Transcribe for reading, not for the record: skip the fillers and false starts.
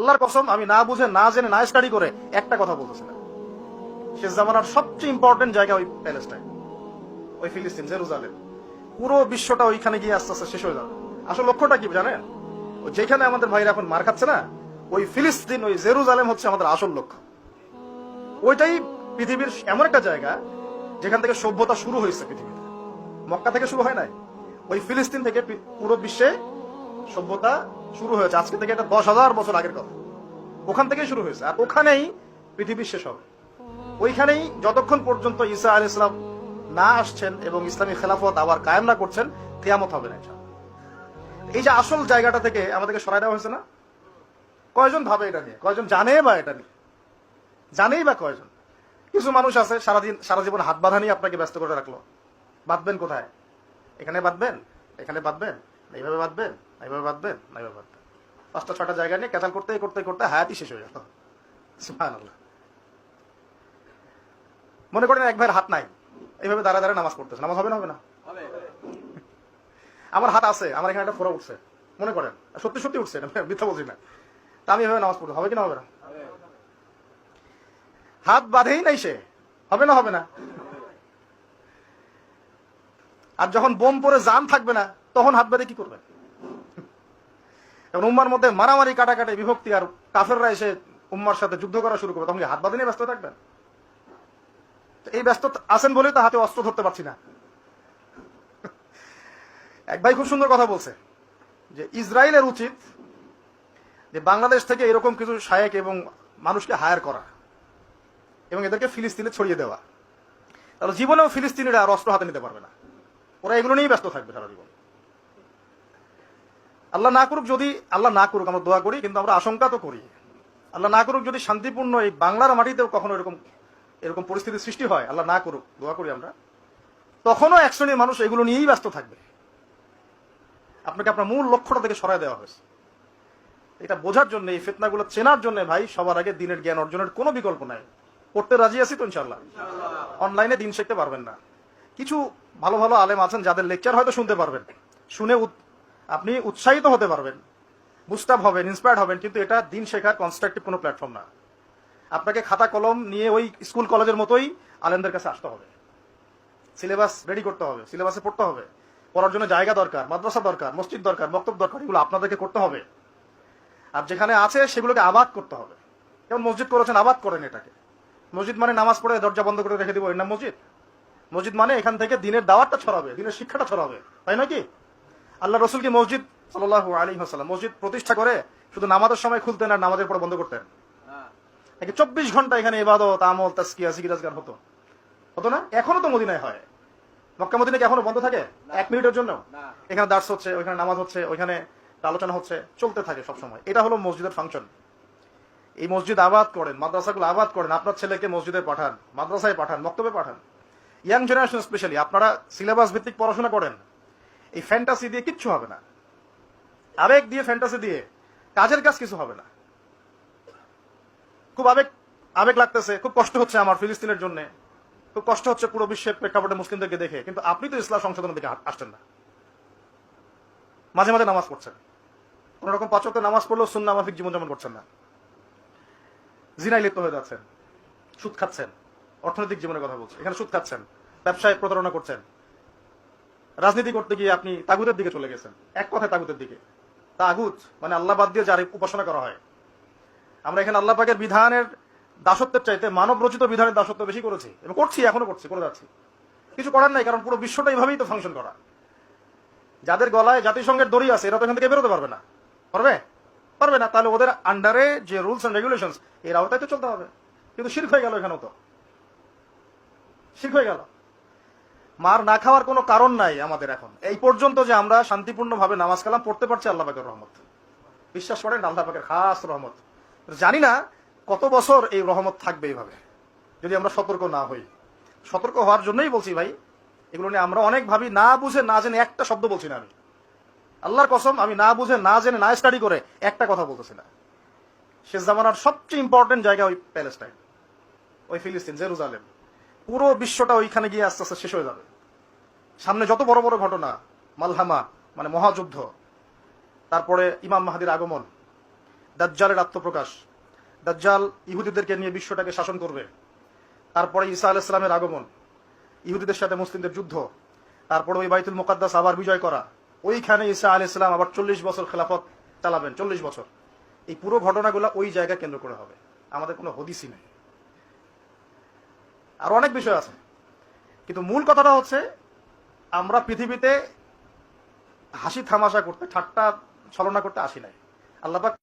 আল্লাহর কসম আমি না বুঝে না জেনে না স্টাডি করে একটা কথা বলতেছি না। শেষ জামানার সবচেয়ে ইম্পর্টেন্ট জায়গা ওই প্যালেস্টাইন, ওই ফিলিস্তিন, জেরুজালেম। পুরো বিশ্বটা ওইখানে গিয়ে আস্তে আস্তে শেষ হয়ে যাবে। আসল লক্ষ্যটা কি জানেন? যেখানে আমাদের ভাইরা এখন মার খাচ্ছে না, ওই ফিলিস্তিন, ওই জেরুজালেম হচ্ছে আমাদের আসল লক্ষ্য। ওইটাই পৃথিবীর এমন একটা জায়গা যেখান থেকে সভ্যতা শুরু হয়েছে পৃথিবীতে। মক্কা থেকে শুরু হয় নাই, ওই ফিলিস্তিন থেকে পুরো বিশ্বে সভ্যতা শুরু হয়েছে। আজকে থেকে এটা 10,000 বছর আগের কথা। ওখান থেকেই শুরু হয়েছে, আর ওখানেই পৃথিবীর শেষ হবে। ওইখানেই যতক্ষণ পর্যন্ত ঈসা আলাইহিস সালাম না আসছেন এবং ইসলামী খেলাফত আবার কায়েম না করছেন, কিয়ামত হবে না। এই যে আসল জায়গাটা থেকে আমাদেরকে সরাই দেওয়া হয়েছে না, কয়জন ভাবে এটা নিয়ে? কয়জন জানে বা এটা নিয়ে? জানেই বা কয়জন? কিছু মানুষ আছে সারা জীবন হাত বাঁধা নিয়ে আপনাকে ব্যস্ত করে রাখলো। বাঁধবেন কোথায়? এখানে বাঁধবেন, এখানে বাঁধবেন, এইভাবে বাঁধবেন, এইভাবে বাঁধবেন, এইভাবে বাঁধবেন। 5টা 6টা জায়গা নিয়ে ক্যাচাল করতে করতে করতে হায়াতই শেষ হয়ে যেত। সুবহানাল্লাহ। মনে করেন এক ভাইয়ের হাত নাই, এইভাবে দাঁড়া দাঁড়া নামাজ পড়তেছে, নামাজ হবে না? হবে না? আমার হাত আছে, আমার এখানে একটা ফোড়া উঠছে, মনে করেন সত্যি সত্যি উঠছে, মিথ্যা বলছি না, তা আমি এভাবে নামাজ পড়তে হবে কিনা? হবে না? হাত বাঁধেই নাই সে, হবে না? হবে না? আর যখন বোম পরে জান থাকবে না, তখন হাত বাঁধে কি করবেন? এখন উম্মার মধ্যে মারামারি, কাটাকাটি, বিভক্তি, আর কাফেররা এসে উম্মার সাথে যুদ্ধ করা শুরু করবে, তখন কি হাত বাঁধে নিয়ে ব্যস্ত থাকবেন? এই ব্যস্ত আছেন বলেই তো হাতে অস্ত্র ধরতে পারছি না। এক ভাই খুব সুন্দর কথা বলছে যে ইসরায়েলের উচিত যে বাংলাদেশ থেকে এরকম কিছু শায়েক এবং মানুষকে হায়ার করা এবং এদেরকে ফিলিস্তিনে ছড়িয়ে দেওয়া, তাহলে জীবনেও ফিলিস্তিনিরা আর অস্ত্র হাতে নিতে পারবে না। ওরা এগুলো নিয়েই ব্যস্ত থাকবে সারা জীবন। আল্লাহ না করুক, যদি আল্লাহ না করুক, আমরা দোয়া করি, কিন্তু আমরা আশঙ্কা তো করি, আল্লাহ না করুক যদি শান্তিপূর্ণ এই বাংলার মাটিতেও কখনো এরকম পরিস্থিতির সৃষ্টি হয়, আল্লাহ না করুক, দোয়া করি আমরা, তখনও এক শ্রেণীর মানুষ এগুলো নিয়েই ব্যস্ত থাকবে। আপনাকে আপনার মূল লক্ষ্যটা থেকে সরাই দেওয়া হয়েছে। এটা বোঝার জন্য, এই ফিতনাগুলো চেনার জন্য ভাই, সবার আগে দিনের জ্ঞান অর্জনের কোনো বিকল্প নাই। পড়তে রাজি আছি তো ইনশাআল্লাহ? অনলাইনে দিন শিখতে পারবেন না, কিছু ভালো ভালো আলেম আছেন যাদের লেকচার হয়তো শুনতে পারবেন, শুনে আপনি উৎসাহিত হতে পারবেন, বুস্টাপ হবেন, ইন্সপায়ার্ড হবেন, কিন্তু এটা দিন শেখার কনস্ট্রাকটিভ কোনো প্ল্যাটফর্ম না। আপনাকে খাতা কলম নিয়ে ওই স্কুল কলেজের মতোই আলেমদের কাছে আসতে হবে, সিলেবাস রেডি করতে হবে, সিলেবাসে পড়তে হবে, পড়ার জন্য জায়গা দরকার, মাদ্রাসা দরকার, মসজিদ দরকার, বক্তব্য দরকার, এগুলো আপনাদেরকে করতে হবে। আর যেখানে আছে সেগুলোকে আবাদ করতে হবে। যেমন মসজিদ করেছেন, আবাদ করেন এটাকে। মসজিদ মানে নামাজ পড়ে দরজা বন্ধ করে রেখে দিব, এর নাম মসজিদ? মসজিদ মানে এখান থেকে দিনের দাওয়াতটা ছড়াবে, দিনের শিক্ষাটা ছড়াবে, তাই নয় কি? আল্লাহ রসুল কি মসজিদ সাল্লাল্লাহু আলাইহি ওয়াসাল্লাম মসজিদ প্রতিষ্ঠা করে শুধু নামাজের সময় খুলতেন আর নামাজের পরে বন্ধ করতেন? নাকি 24 ঘন্টা এখানে ইবাদত, আমল, তাসকিয়া, জিকির আজকার হতো? হতো না? এখনো তো মদিনায় হয়। মক্কা মদিনা কি এখনো বন্ধ থাকে 1 মিনিটের জন্য? এখানে দার্স হচ্ছে, ওইখানে নামাজ হচ্ছে, ওইখানে আলোচনা হচ্ছে, চলতে থাকে সব সময়। এটা হলো মসজিদের ফাংশন। এই মসজিদ আবাদ করেন, মাদ্রাসাগুলো আবাদ করেন, আপনার ছেলেকে মসজিদে পাঠান, মাদ্রাসায় পাঠান, মক্তবে পাঠান। ইয়াং জেনারেশন স্পেশালি আপনারা সিলেবাস ভিত্তিক পড়াশোনা করেন। এই ফ্যান্টাসি দিয়ে কিচ্ছু হবে না, আবেগ দিয়ে, ফ্যান্টাসি দিয়ে কাজের কাজ কিছু হবে না। খুব আবেগ লাগতেছে, খুব কষ্ট হচ্ছে আমার ফিলিস্তিনের জন্য, খুব কষ্ট হচ্ছে পুরো বিশ্বের প্রেক্ষাপটে মুসলিমদেরকে দেখে, কিন্তু আপনি তো ইসলাম সংশোধনের দিকে আসছেন না। মাঝে মাঝে নামাজ পড়ছেন, কোন রকম 5 ওয়াক্ত নামাজ পড়লেও সুন্নাহ মাফিক জীবনযাপন করছেন না, জিনায় লিপ্ত হয়ে যাচ্ছেন, সুদ খাচ্ছেন, অর্থনৈতিক জীবনের কথা বলছেন, এখানে সুদ খাচ্ছেন, ব্যবসায় প্রতারণা করছেন, রাজনীতি করতে গিয়ে আপনি তাগুতের দিকে চলে গেছেন। এক কথায় তাগুতের দিকে। তাগুত মানে আল্লাহ বাদ দিয়ে যার উপাসনা করা হয়। আমরা এখানে আল্লাহ পাকের বিধানের দাসত্বের চাইতে মানব রচিত বিধানের দাসত্ব বেশি করেছি এবং করছি, এখনো করছি, করে যাচ্ছি। কিছু করার নাই, কারণ পুরো বিশ্বটা এইভাবেই তো ফাংশন করা। যাদের গলায় জাতিসংঘের দড়ি আছে, এরা তো এখান থেকে বেরোতে পারবে না। পারবে না, তাহলে ওদের আন্ডারে যে রুলস এন্ড রেগুলেশন, এর আওতায় তো চলতে হবে। কিন্তু শিরক হয়ে গেল, এখানেও তো শিরক হয়ে গেল। মার না খাওয়ার কোনো কারণ নাই আমাদের এখন এই পর্যন্ত যে আমরা শান্তিপূর্ণ ভাবে নামাজ কালাম পড়তে পারছি, আল্লাহ পাকের রহমত। বিশ্বাস করেন, আল্লাহ পাকের খাস রহমত। জানি না কত বছর এই রহমত থাকবে এইভাবে, যদি আমরা সতর্ক না হই। সতর্ক হওয়ার জন্যই বলছি ভাই, এগুলো নিয়ে আমরা অনেক ভাবি, না বুঝে না জেনে একটা শব্দ বলছি না আমি। আল্লাহর কসম আমি না বুঝে না জেনে না স্টাডি করে একটা কথা বলতেছি না। শেষ জামানার সবচেয়ে ইম্পর্টেন্ট জায়গা ওই প্যালেস্টাইন, ওই ফিলিস্তিন, জেরুজালেম। পুরো বিশ্বটা ওইখানে গিয়ে আস্তে আস্তে শেষ হয়ে যাবে। সামনে যত বড় বড় ঘটনা, মালহামা মানে মহাযুদ্ধ, তারপরে ইমাম মাহদির আগমন, দাজ্জালের আত্মপ্রকাশ, দাজ্জাল ইহুদিদেরকে নিয়ে বিশ্বটাকে শাসন করবে, তারপরে ঈসা আলাইহিস সালামের আগমন, ইহুদিদের সাথে মুসলিমদের যুদ্ধ, তারপরে ওই বাইতুল মুকাদ্দাস আবার বিজয় করা, ওইখানে ঈসা আলাইহিস সালাম আবার 40 বছর খেলাফত চালাবেন, 40 বছর। এই পুরো ঘটনাগুলো ওই জায়গা কেন্দ্র করে হবে, আমাদের কোনো হদিসই নেই। আর অনেক বিষয় আছে, কিন্তু মূল কথাটা হচ্ছে আমরা পৃথিবীতে হাসি থামাশা করতে, ঠাট্টা ছলনা করতে আসি নাই। আল্লাহ পাক